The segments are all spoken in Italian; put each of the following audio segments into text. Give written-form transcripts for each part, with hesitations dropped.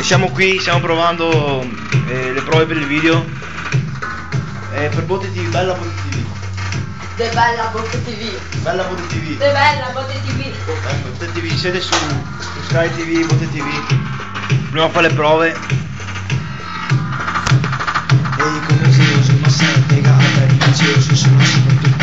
Siamo qui, stiamo provando le prove per il video. Per Botte TV, bella Botte TV. De bella Botte TV. Bella Botte TV. De bella Botte TV. Botte TV, siete su Sky TV, Botte TV. Proviamo a fare le prove. Ehi come sei, sono ma sei piegata, mi dicevo se sono sempre più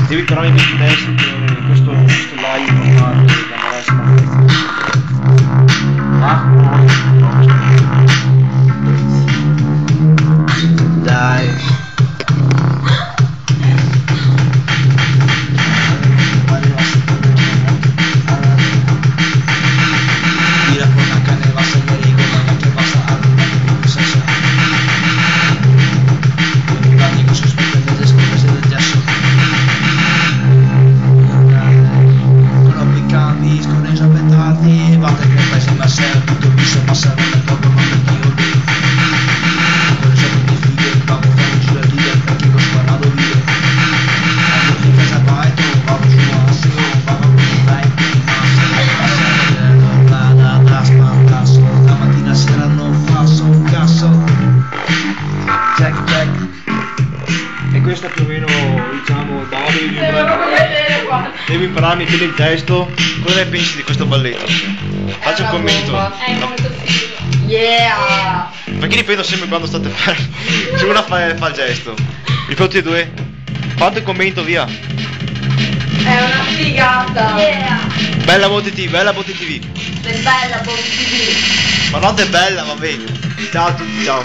devi trovare i miei testi per questo live normale che dai. Mira con la carne vas a ver y con la que vas a hablar de senso. Con i che sospetto delle scoperte del gesso. Con piccati, scorresi appettati, vate che fai sembra sempre tutto viso, ma serve per poco non per chi oltre. Con le sue fighe, il papo fa un giro a ridere perché ho sparato via. La musica si va e tu, vado su massimo, vado con il like, la mattina sera non faccio un cazzo. check check. E questo più o meno, diciamo, devi impararmi bene il testo. Cosa ne pensi di questo balletto? Faccia un commento. Yeah! Perché ripeto sempre quando state fermi? Se una fa il gesto. Ripeto tutti e due. Fate un commento, via. È una figata! Yeah! Bella Botte TV, bella Botte TV. De bella Botte TV. Ma non è bella, va bene. Ciao a tutti, ciao.